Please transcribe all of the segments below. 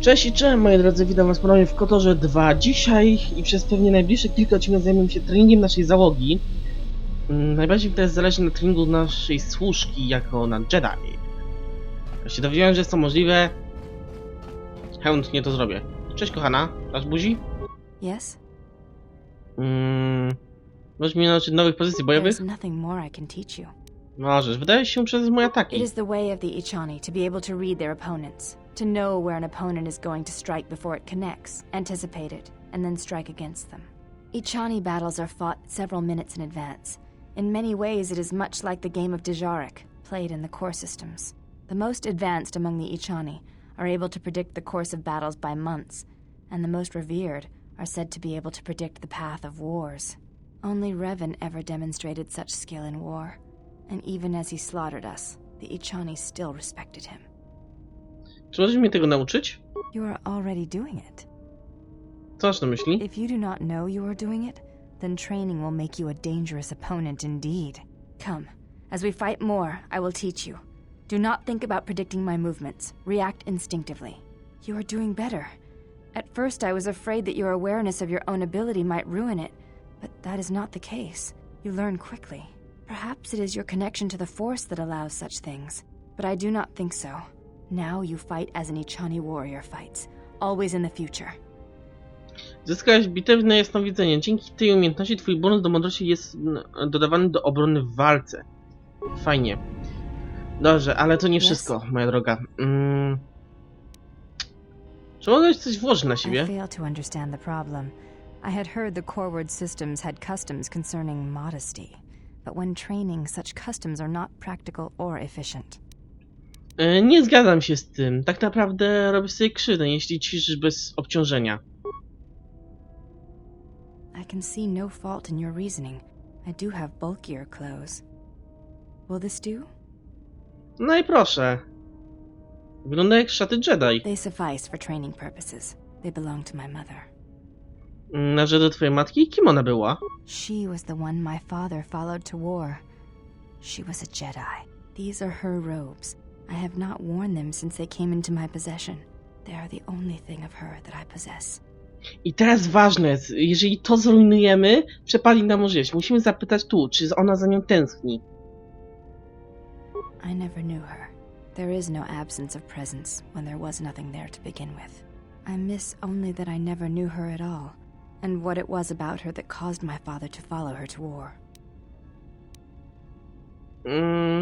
Cześć i cześć moi drodzy, witam was ponownie w Kotorze 2. Dzisiaj i przez pewnie najbliższe kilka odcinków zajmiemy się treningiem naszej załogi. Najbardziej teraz zależy na treningu naszej służki jako na Jedi. Ja się dowiedziałem, że jest to możliwe. Chętnie to zrobię. Cześć kochana, dasz buzi? Yes? Możesz mnie nauczyć nowych pozycji bojowych? There's nothing more I can teach you. Możesz, wydaje się przez moje It ataki. is the way of the Ichani to be able to read their opponents, to know where an opponent is going to strike before it connects, anticipate it, and then strike against them. Ichani battles are fought several minutes in advance. In many ways, it is much like the game of Dejarik, played in the core systems. The most advanced among the Ichani are able to predict the course of battles by months, and the most revered are said to be able to predict the path of wars. Only Revan ever demonstrated such skill in war. And even as he slaughtered us, the Ichani still respected him. Czy możesz mnie tego nauczyć? You are already doing it. Co masz na myśli? If you do not know you are doing it, then training will make you a dangerous opponent indeed. Come, as we fight more, I will teach you. Do not think about predicting my movements. React instinctively. You are doing better. At first I was afraid that your awareness of your own ability might ruin it, but that is not the case. You learn quickly. Perhaps it is your connection to the Force that allows such things, but I do not think so. Now you fight as an Ichani warrior fights, always in the future. Zyskałeś bitewne jasnowidzenie. Dzięki tej umiejętności twój bonus do mądrości jest dodawany do obrony w walce. Fajnie. Dobrze, ale to nie wszystko, moja droga. Czy mogę coś włożyć na I siebie? fail to understand the problem. I had heard the Coreward systems had customs concerning modesty, but when training, such customs are not practical or efficient. Nie zgadzam się z tym. Tak naprawdę robisz sobie krzywdę, jeśli ćwiczysz bez obciążenia. I can see no fault in your reasoning. I do have bulkier clothes. Will this do? No i proszę. Wygląda jak szaty Jedi. They suffice for training purposes. They belong to my mother. Należy do twojej matki? Kim ona była? She was the one my father followed to war. She was a Jedi. These are her robes. I have not worn them since they came into my possession. They are the only thing of her that I possess. I teraz ważne jest, jeżeli to zrujnujemy, przepali nam możliwość. Musimy zapytać tu, czy ona za nią tęskni. I never knew her. There is no absence of presence when there was nothing there to begin with. I miss only that I never knew her at all, and what it was about her that caused my father to follow her to war.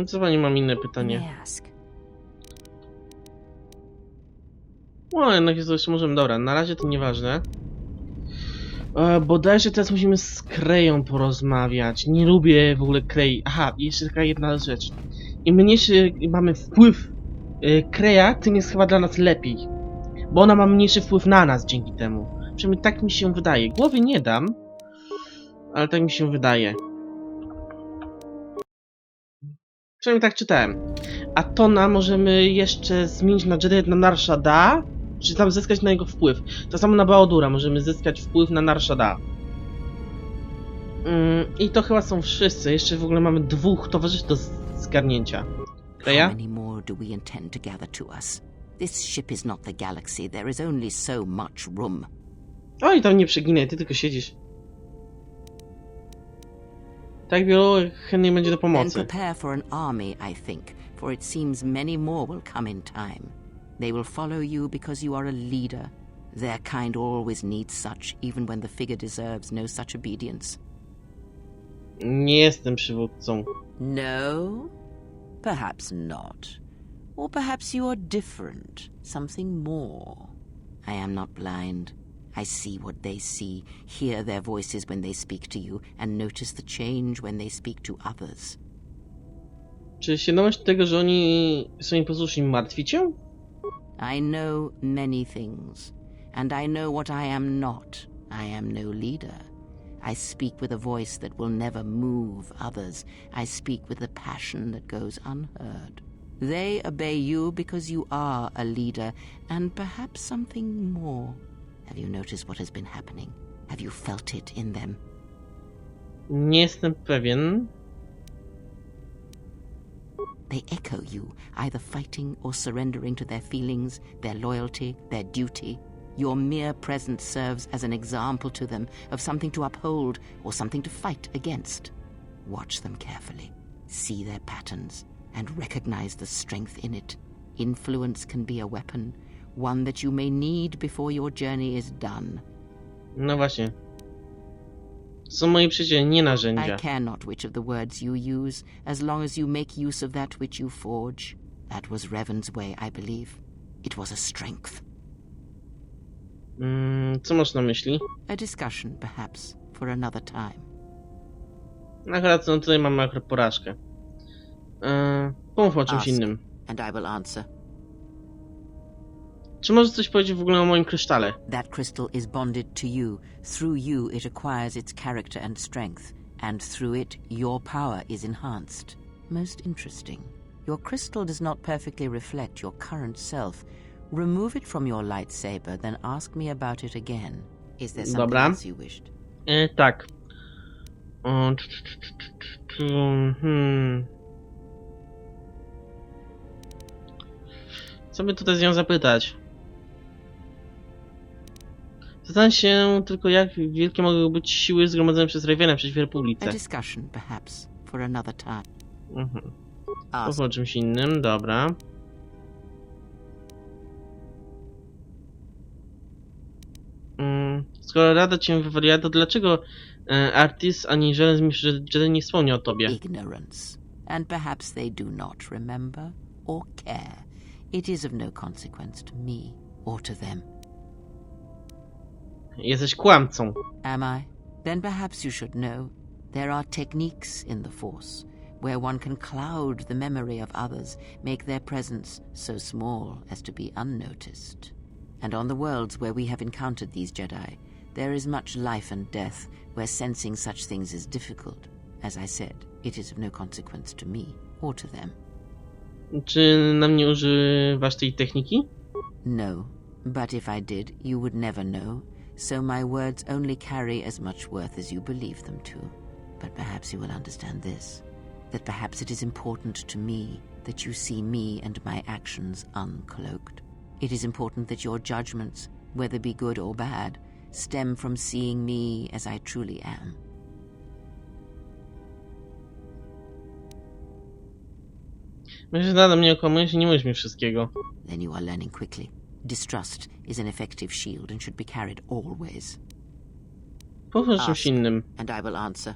Co pani, mam inne May pytanie. I ask? No, jednak jest to jeszcze możemy. Dobra, na razie to nieważne. Bodajże teraz musimy z Kreją porozmawiać. Nie lubię w ogóle Krei. Aha, i jeszcze taka jedna rzecz. Im mniejszy mamy wpływ Kreja, tym jest chyba dla nas lepiej. Bo ona ma mniejszy wpływ na nas dzięki temu. Przynajmniej tak mi się wydaje. Głowy nie dam, ale tak mi się wydaje. Przynajmniej tak czytałem. A Tona możemy jeszcze zmienić na Jedi na Narshada, czy tam zyskać na jego wpływ. To samo na Baodura, możemy zyskać wpływ na Narshada. I to chyba są wszyscy. Jeszcze w ogóle mamy dwóch towarzyszy do zgarnięcia. Kreja? How many more do we intend to gather to us? This ship is not the galaxy. There is only so much room. Oj, tam nie przeginaj, ty tylko siedzisz. Tak wielu chętnie będzie do Then pomocy. prepare for an army, I think, for it seems many more will come in time. They will follow you because you are a leader. Their kind always needs such, even when the figure deserves no such obedience. Nie jestem przywódcą. No? Perhaps not. Or perhaps you are different, something more. I am not blind. I see what they see, hear their voices when they speak to you, and notice the change when they speak to others. Czy świadomość tego, że oni są nieposłuszni, martwi cię? I know many things, and I know what I am not. I am no leader. I speak with a voice that will never move others. I speak with a passion that goes unheard. They obey you because you are a leader, and perhaps something more. Have you noticed what has been happening? Have you felt it in them? Nie jestem pewien. They echo you, either fighting or surrendering to their feelings, their loyalty, their duty. Your mere presence serves as an example to them of something to uphold or something to fight against. Watch them carefully, see their patterns, and recognize the strength in it. Influence can be a weapon, one that you may need before your journey is done. No właśnie. Są moi przyjaciele, nie narzędzia. I care not which of the words you use, as long as you make use of that which you forge. That was Revan's way, I believe. It was a strength. Co masz na myśli? A discussion, perhaps, for another time. Akurat no, tutaj mamy akurat porażkę. Pomówmy o czymś Ask, innym. and I will answer. Czy możesz coś powiedzieć w ogóle o moim krysztale? That crystal is bonded to you. Through you it acquires its character and strength, and through it your power is enhanced. Most interesting. Your crystal does not perfectly reflect your current self. Remove it from your lightsaber, then ask me about it again. Is there something Dobra. else you wished? Tak. Co by tutaj z nią zapytać? Zastanawiam się tylko, jak wielkie mogą być siły zgromadzone przez Ravena przeciw A Republice. discussion, perhaps, for another time. Ask. Pomówmy o czymś innym, dobra. Skoro Rada cię wywaliła, to dlaczego Artis ani żaden z mistrzów Jedi nie wspomniał o tobie? Ignorance. And perhaps they do not remember or care. It is of no consequence to me or to them. Jesteś kłamcą. Am I? Then perhaps you should know. There are techniques in the Force where one can cloud the memory of others, make their presence so small as to be unnoticed. And on the worlds where we have encountered these Jedi, there is much life and death where sensing such things is difficult. As I said, it is of no consequence to me or to them. Czy na mnie używasz tej techniki? No, but if I did, you would never know. So my words only carry as much worth as you believe them to. But perhaps you will understand this, that perhaps it is important to me that you see me and my actions uncloaked. It is important that your judgments, whether be good or bad, stem from seeing me as I truly am. Myślę, że nadal mnie okłamujesz i nie mówisz mi wszystkiego. Then you are learning quickly. Distrust is an effective shield and should be carried always. Pomówmy o czymś Ask, innym. and I will answer.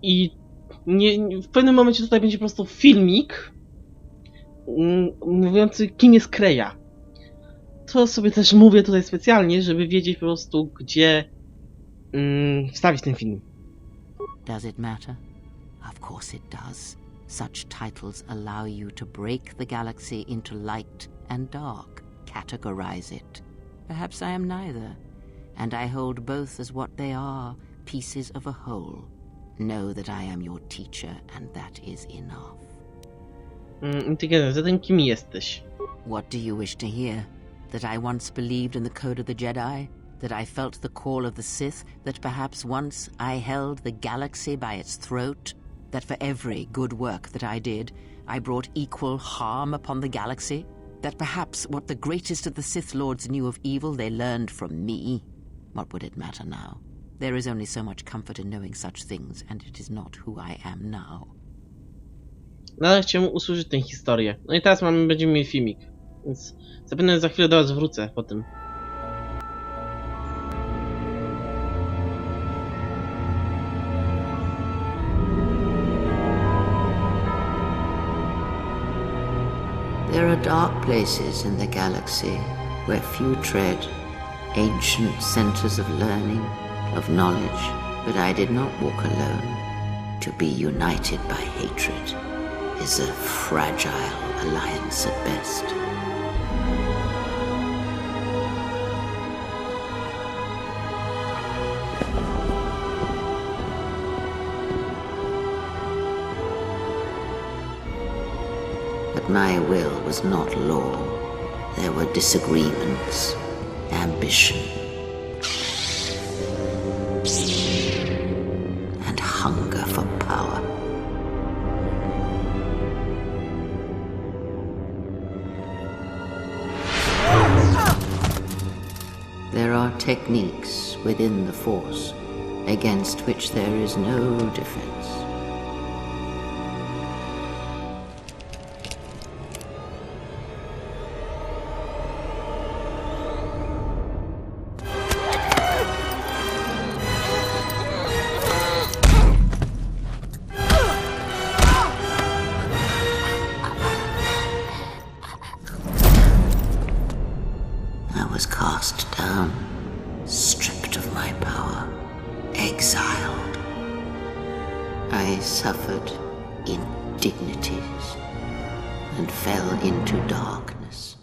I w pewnym momencie tutaj będzie po prostu filmik mówiący, kim jest Kreia. To sobie też mówię tutaj specjalnie, żeby wiedzieć po prostu, gdzie wstawić ten film. Does it matter? Of course it does. Such titles allow you to break the galaxy into light and dark, categorize it. Perhaps I am neither, and I hold both as what they are, pieces of a whole. Know that I am your teacher, and that is enough. Zatem kim jesteś? What do you wish to hear? That I once believed in the code of the Jedi? That I felt the call of the Sith? That perhaps once I held the galaxy by its throat? That for every good work that I did, I brought equal harm upon the galaxy? That perhaps what the greatest of the Sith Lords knew of evil they learned from me? What would it matter now? There is only so much comfort in knowing such things, and it is not who I am now. Nadal chciałem usłyszeć tę historię. No i teraz będziemy mieli filmik. Więc zapewne za chwilę do was wrócę po tym. There are dark places in the galaxy where few tread, ancient centers of learning, of knowledge, but I did not walk alone. To be united by hatred is a fragile alliance at best. But my will was not law. There were disagreements, ambition. techniques within the Force against which there is no defense. I was cast down, stripped of my power, exiled. I suffered indignities and fell into darkness.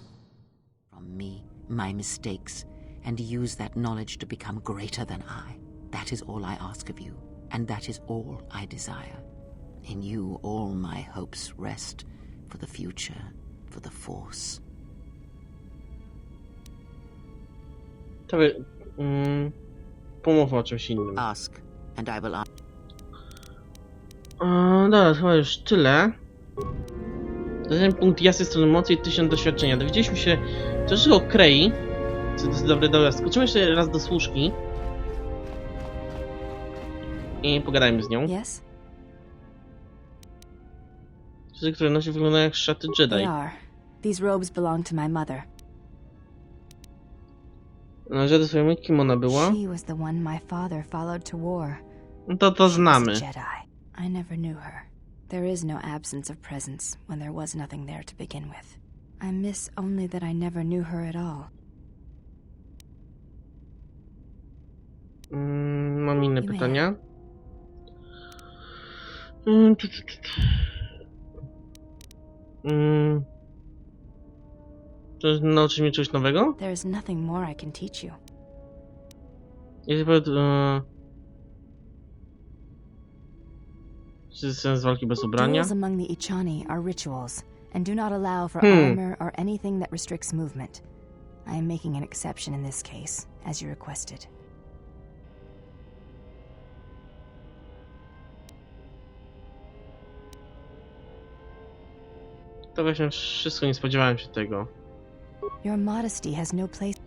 From me, my mistakes, and use that knowledge to become greater than I. That is all I ask of you, and that is all I desire. In you all my hopes rest for the future, for the Force. To pomówmy o czymś innym. Ask, and I will answer. Dobra, chyba już tyle. Ten punkt jasnej strony mocy i 1000 doświadczenia. Dowiedzieliśmy się troszeczkę o Krei. Co to jest dobre. Skoczymy jeszcze raz do Służki. I pogadajmy z nią. Yes? Rzeczy, które nosi, wyglądają jak szaty Jedi. They are. These robes belong to my mother. Jedi swojemu, kim ona była? She was the one my father followed to war. No to znamy. She was a Jedi. I never knew her. There is no absence of presence when there was nothing there to begin with. I miss only that I never knew her at all. Mam inne You may. pytania. Czy nauczysz mnie czegoś nowego? There is nothing more I can teach you. Jeśli powiedz... Czy jest sens walki bez ubrania? Duels among the Ichani are rituals and do not allow for armor or anything that restricts movement. I am making an exception in this case, as you requested. To właśnie wszystko, nie spodziewałem się tego. Your modesty has no place.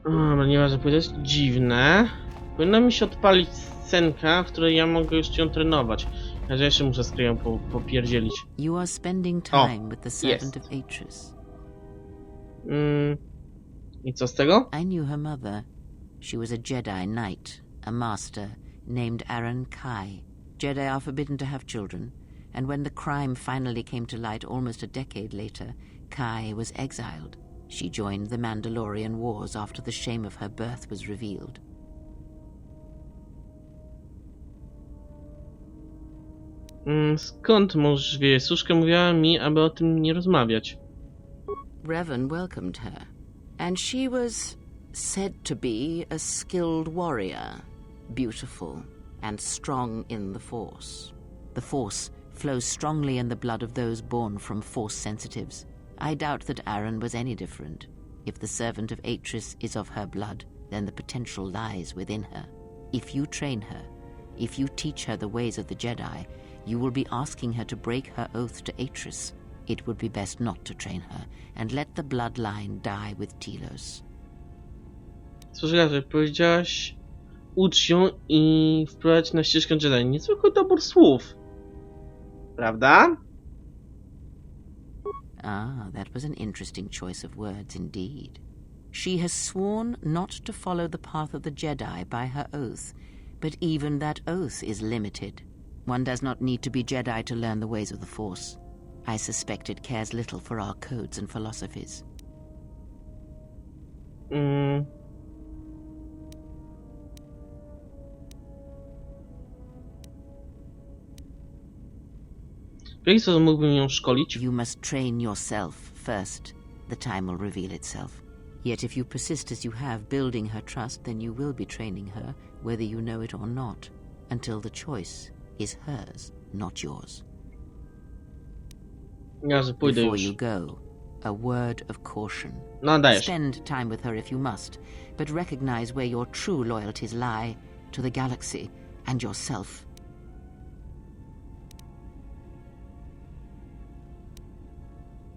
Dobra, nieważne, to jest dziwne. Powinna mi się odpalić scenka, w której ja mogę już ją trenować. Ja jeszcze muszę z Kreją popierdzielić. You are spending time with the servant of Atris. I co z tego? I knew her mother. She was a Jedi knight, a master, named Aaron Kai. Jedi are forbidden to have children, and when the crime finally came to light almost a decade later, Kai was exiled. She joined the Mandalorian Wars after the shame of her birth was revealed. Skąd możesz wiedzieć? Służka mówiła mi, aby o tym nie rozmawiać. Revan welcomed her, and she was said to be a skilled warrior, beautiful and strong in the Force. The Force flows strongly in the blood of those born from Force sensitives. I doubt that Aaron was any different. If the servant of Atris is of her blood, then the potential lies within her. If you train her, if you teach her the ways of the Jedi, you will be asking her to break her oath to Atris. It would be best not to train her, and let the bloodline die with Telos. Słuchaj, że powiedziałaś, ucz ją i wprowadź na ścieżkę Jedi. Niezwykły dobór słów. Prawda? Ah, that was an interesting choice of words indeed. She has sworn not to follow the path of the Jedi by her oath, but even that oath is limited. One does not need to be Jedi to learn the ways of the Force. I suspect it cares little for our codes and philosophies. W jaki sposób mógłbym ją szkolić? You must train yourself first. The time will reveal itself. Yet if you persist as you have, building her trust, then you will be training her, whether you know it or not, until the choice is hers, not yours. Ja, że pójdę Before już. you go, a word of caution. No, dajesz. Spend time with her if you must, but recognize where your true loyalties lie, to the galaxy and yourself.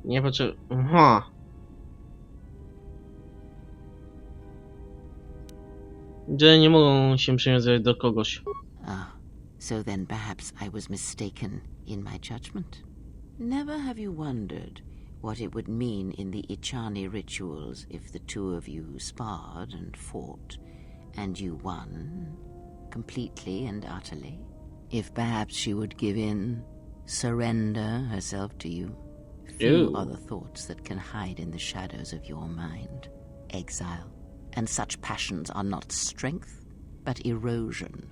Nie potrzebuję... Aha. Jedi nie mogą się przywiązywać do kogoś. Ah, so then perhaps I was mistaken in my judgment. Never have you wondered what it would mean in the Ichani rituals if the two of you sparred and fought, and you won completely and utterly? If perhaps she would give in, surrender herself to you? Few are the thoughts that can hide in the shadows of your mind. Exile. And such passions are not strength, but erosion.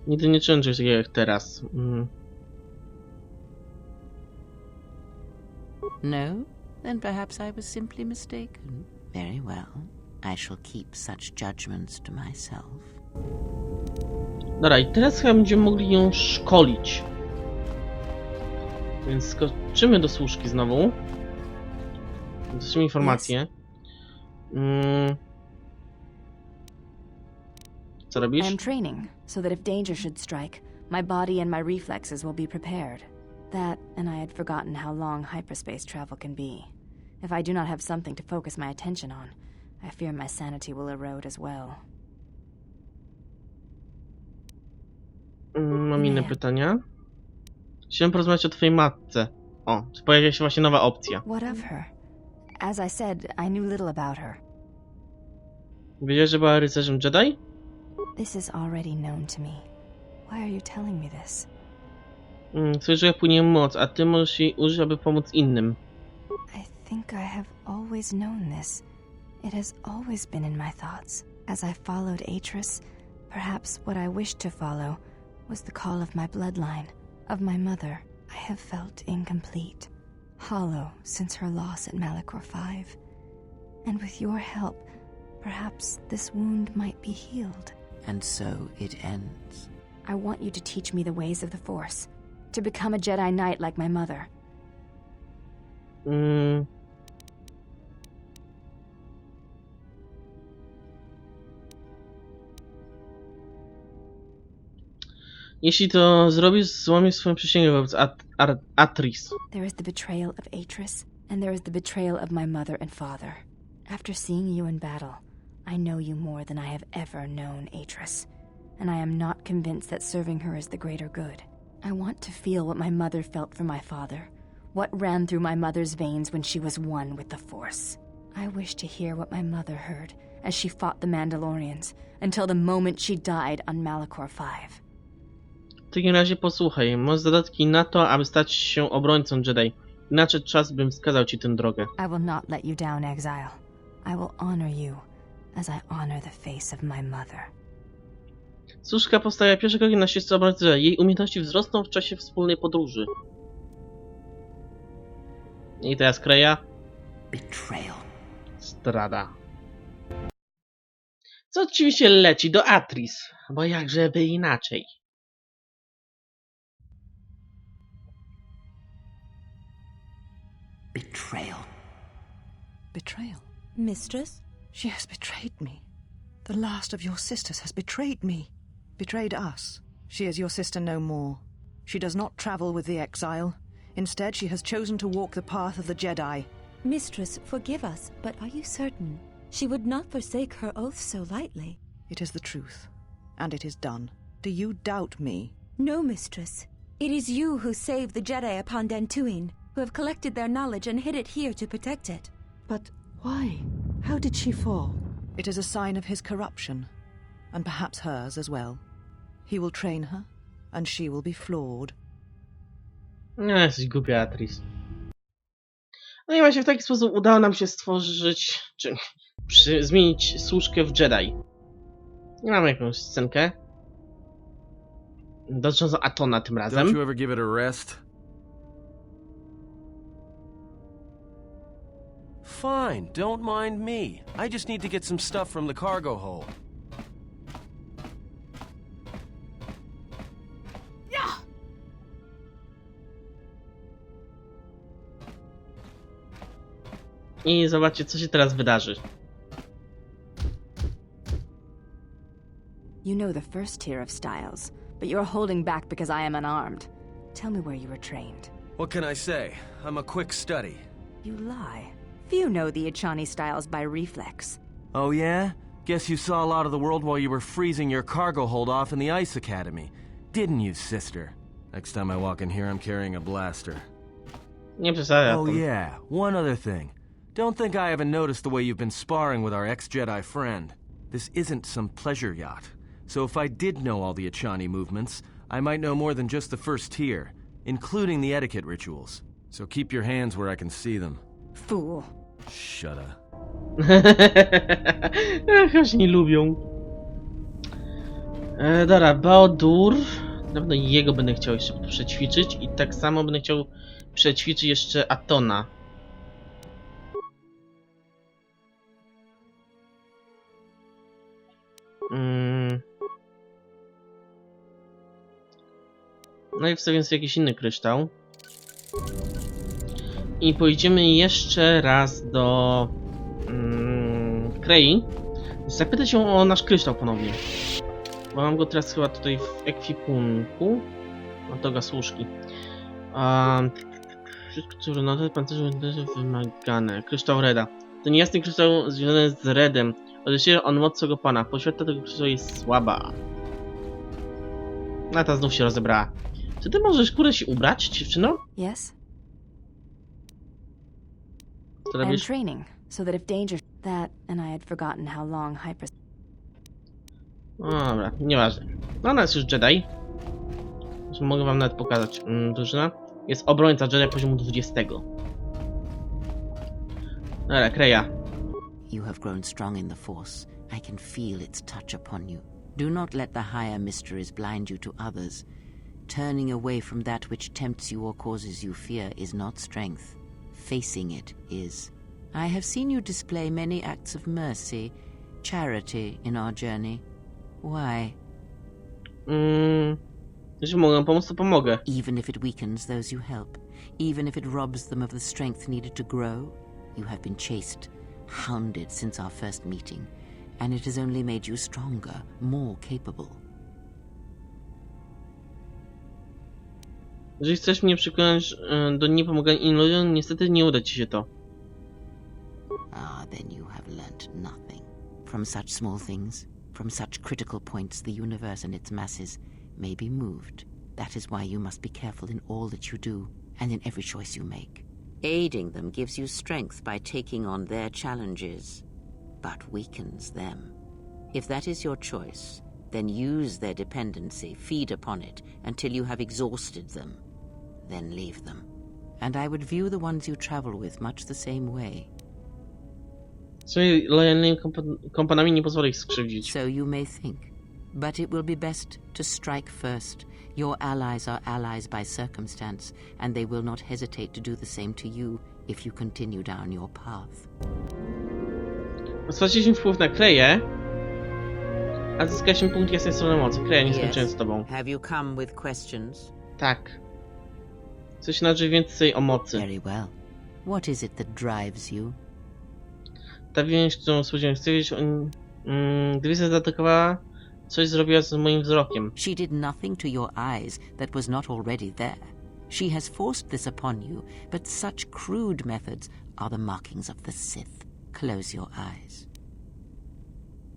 Nigdy nie czułem czegoś takiego jak teraz. No? Then perhaps I was simply mistaken. Very well. I shall keep such judgments to myself. Dobra, i teraz chyba będziemy mogli ją szkolić. Więc skoczymy do służki znowu. Zobaczymy informacje. Co robisz? I am training, so that if danger should strike, my body and my reflexes will be prepared. That, and I had forgotten how long hyperspace travel can be. If I do not have something to focus my attention on, I fear my sanity will erode as well. Mam inne pytania. Chciałem porozmawiać o twojej matce. O, pojawia się właśnie nowa opcja. What of her? As I said, I knew little about her. Wiedziałeś, że była rycerzem Jedi? This is already known to me. Why are you telling me this? Słyszę, że płynie moc, a ty możesz jej użyć, aby pomóc innym. I think I have always known this. It has always been in my thoughts. As I followed Atris, perhaps what I wished to follow was the call of my bloodline, of my mother. I have felt incomplete, hollow since her loss at Malachor V. And with your help, perhaps this wound might be healed. And so it ends. I want you to teach me the ways of the Force, to become a Jedi Knight like my mother. Jeśli to zrobisz, złamiesz swoją przysięgę wobec Atris. There is the betrayal of Atris, and there is the betrayal of my mother and father. After seeing you in battle, I know you more than I have ever known Atris, and I am not convinced that serving her is the greater good. I want to feel what my mother felt for my father, what ran through my mother's veins when she was one with the Force. I wish to hear what my mother heard as she fought the Mandalorians, until the moment she died on Malachor V. W takim razie posłuchaj, masz zadatki na to, aby stać się obrońcą Jedi. Inaczej czas bym wskazał ci tę drogę. I will not let you down, Exile. I will honor you as I honor the face of my mother. Służka postawia pierwsze kroki na ścieżce obrońcy Jedi. Jej umiejętności wzrosną w czasie wspólnej podróży. I teraz Kreja. Betrayal. Zdrada. Co oczywiście leci do Atris, bo jakżeby inaczej. Betrayal. Betrayal? Mistress? She has betrayed me. The last of your sisters has betrayed me. Betrayed us. She is your sister no more. She does not travel with the exile. Instead, she has chosen to walk the path of the Jedi. Mistress, forgive us, but are you certain? She would not forsake her oath so lightly. It is the truth, and it is done. Do you doubt me? No, Mistress. It is you who saved the Jedi upon Dantooine, who have collected their knowledge and hid it here to protect it. But why? How did she fall? It is a sign of his corruption, and perhaps hers as well. He will train her, and she will be flawed. No, jesteś głupia, Atris. No i właśnie w taki sposób udało nam się stworzyć, zmienić służkę w Jedi. Nie mamy jakąś scenkę. Dotyczącą Atona tym razem. Don't you ever give it a rest? Fine, don't mind me. I just need to get some stuff from the cargo hold. I zobaczcie, co się teraz wydarzy. You know the first tier of styles, but you're holding back because I am unarmed. Tell me where you were trained. What can I say? I'm a quick study. You lie. Few know the Echani styles by reflex. Oh yeah? Guess you saw a lot of the world while you were freezing your cargo hold off in the Ice Academy. Didn't you, sister? Next time I walk in here, I'm carrying a blaster. Nie przesadzaj. Oh yeah, one other thing. Don't think I haven't noticed the way you've been sparring with our ex-Jedi friend. This isn't some pleasure yacht. So if I did know all the Echani movements, I might know more than just the first tier, including the etiquette rituals. So keep your hands where I can see them. Fool. Shut up. Chyba się nie lubią. Dobra, Baodur. Na pewno jego będę chciał jeszcze przećwiczyć i tak samo będę chciał przećwiczyć jeszcze Atona. No i wstawię sobie jakiś inny kryształ. I pojedziemy jeszcze raz do Krei. Zapytać się o nasz kryształ ponownie. Bo mam go teraz chyba tutaj w ekwipunku. No to Służki. Wszystko co na pancerzu będzie wymagane. Kryształ Reda. To niejasny kryształ związany z Redem. Odeszła on moc swego pana. Poświata tego kryształu jest słaba. A ta znów się rozebrała. Czy ty możesz kurde się ubrać, dziewczyno? Yes? Co I'm robisz? training, so that if danger... That, and I had forgotten how long hyper... No dobra, nieważne. No ona jest już Jedi. Zresztą mogę wam nawet pokazać. Drużyna. Jest obrońca Jedi poziomu 20. Dobra, Kreja. You have grown strong in the Force. I can feel its touch upon you. Do not let the higher mysteries blind you to others. Turning away from that which tempts you or causes you fear is not strength. Facing it is. I have seen you display many acts of mercy, charity in our journey. Why? Jeśli mogę pomóc, to pomogę. Even if it weakens those you help, even if it robs them of the strength needed to grow, you have been chased, hounded since our first meeting, and it has only made you stronger, more capable. Jeżeli chcesz mnie przekonać do niepomagania innym ludziom, niestety nie uda ci się to. Ah, then you have learnt nothing. From such small things, from such critical points, the universe and its masses may be moved. That is why you must be careful in all that you do, and in every choice you make. Aiding them gives you strength by taking on their challenges, but weakens them. If that is your choice, then use their dependency, feed upon it, until you have exhausted them. Then leave them. And I would view the ones you travel with much the same way. Swoimi lojalnymi kompanami nie pozwolę ich skrzywdzić. So you may think, but it will be best to strike first. Your allies are allies by circumstance, and they will not hesitate to do the same to you if you continue down your path. Straciliśmy wpływ na Kreję, a zyskaliśmy punkt jasnej strony mocy. Kreja, nie skończyłem z tobą. Have you come with questions? Tak. Chcę się nauczyć więcej o mocy. Very well. What is it that drives you? Ta więź, którą spodziewałem, chcę wiedzieć, gdy zaatakowała, coś zrobiła z moim wzrokiem. She did nothing to your eyes that was not already there. She has forced this upon you, but such crude methods are the markings of the Sith. Close your eyes.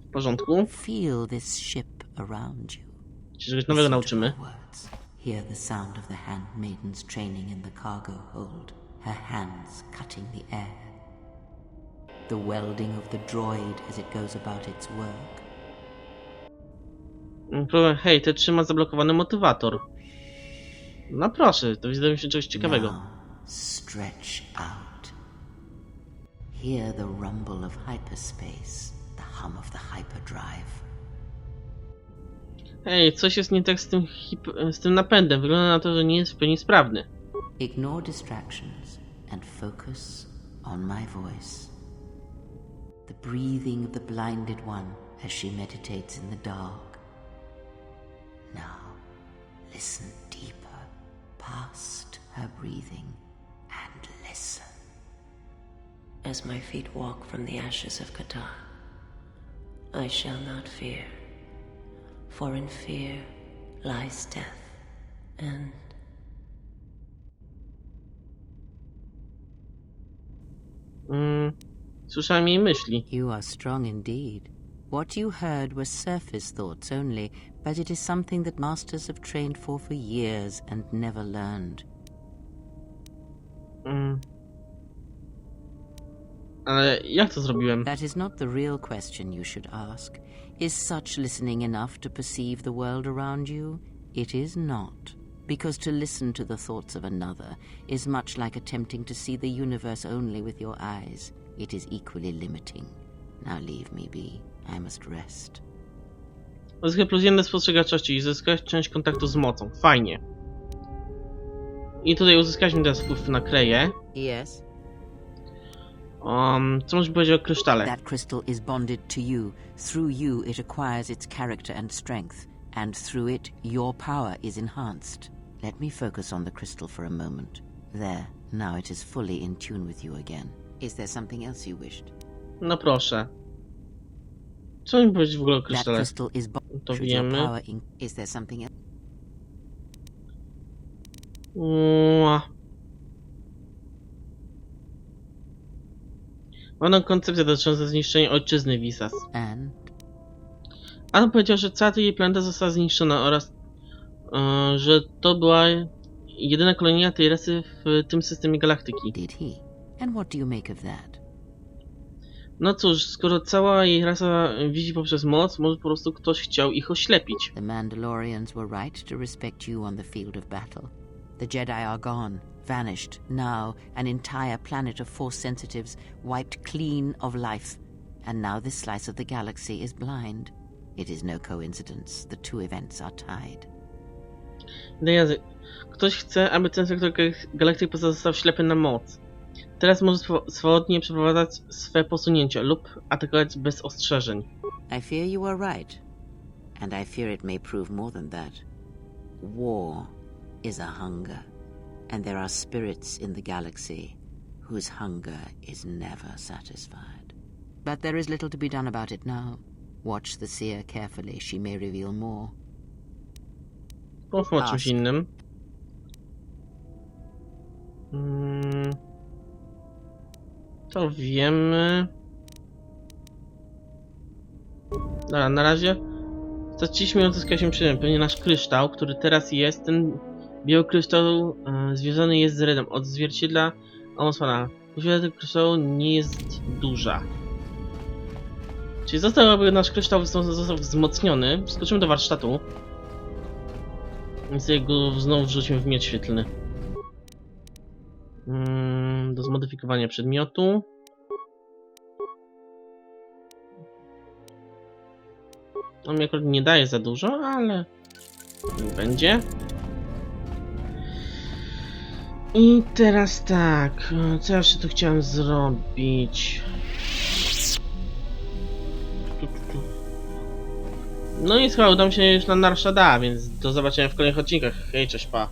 W porządku. Feel this ship around you. Czy czegoś nowego nauczymy? Words. Hear the sound of the handmaidens training in the cargo hold, her hands cutting the air. The welding of the droid as it goes about its work. Hej, te trzyma zablokowany motywator. No proszę, to wydaje mi się czegoś ciekawego. Now, stretch out. Hear the rumble of hyperspace, the hum of the hyperdrive. Hej, coś jest nie tak z tym napędem. Wygląda na to, że nie jest w pełni sprawny. Ignore distractions and focus on my voice. The breathing of the blinded one as she meditates in the dark. Now, listen deeper, past her breathing, and listen. As my feet walk from the ashes of Kotor, I shall not fear, for in fear lies death, and... Słyszałem jej myśli. You are strong indeed. What you heard were surface thoughts only, but it is something that masters have trained for years and never learned. Ale jak to zrobiłem? That is not the real question you should ask. Is such listening enough to perceive the world around you? It is not. Because to listen to the thoughts of another is much like attempting to see the universe only with your eyes. It is equally limiting. Now leave me be. I must rest. Uzyskaj +1 spostrzegawczości i zyskać część kontaktu z mocą. Fajnie. I tutaj uzyskaliśmy teraz wpływ na Kreję. Yes? Co możesz powiedzieć o krysztale? That crystal is bonded to you. Through you it acquires its character and strength. And through it, your power is enhanced. Let me focus on the crystal for a moment. There, now it is fully in tune with you again. Is there something else you wished? No proszę. Co mi powiedzieć w ogóle o That krysztale? crystal is To should your wiemy. power is there something else? Mam koncepcję dotyczącą zniszczenia ojczyzny Visas. And Adam powiedział, że cała jej planeta została zniszczona oraz że to była jedyna kolonia tej rasy w tym systemie galaktyki. did he? And what do you make of that? No cóż, skoro cała jej rasa widzi poprzez moc, może po prostu ktoś chciał ich oślepić. The Mandalorians were right to respect you on the field of battle. The Jedi are gone, vanished. Now, an entire planet of Force sensitives wiped clean of life. And now this slice of the galaxy is blind. It is no coincidence. The two events are tied. Ktoś chce, aby ten sektor galaktyki pozostał ślepy na moc. Teraz może swobodnie przeprowadzać swe posunięcia lub atakować bez ostrzeżeń. I fear you are right. And I fear it may prove more than that. War is a hunger. And there are spirits in the galaxy whose hunger is never satisfied. But there is little to be done about it now. Watch the seer carefully. She may reveal more. Pomówmy o czymś innym. To wiemy. Dobra, na razie straciliśmy i odzyskaliśmy przedmiot. Pewnie nasz kryształ, który teraz jest, ten biały kryształ związany jest z redem. Odzwierciedla odsłona. Posiada tego kryształu nie jest duża. Czyli został nasz kryształ został wzmocniony. Skoczymy do warsztatu. Więc go znowu wrzucimy w miecz świetlny. Do zmodyfikowania przedmiotu. On mi akurat nie daje za dużo, ale niech będzie. I teraz tak, co ja jeszcze tu chciałem zrobić? No i chyba uda mi się już na Narshada, więc do zobaczenia w kolejnych odcinkach. Hej, cześć, pa.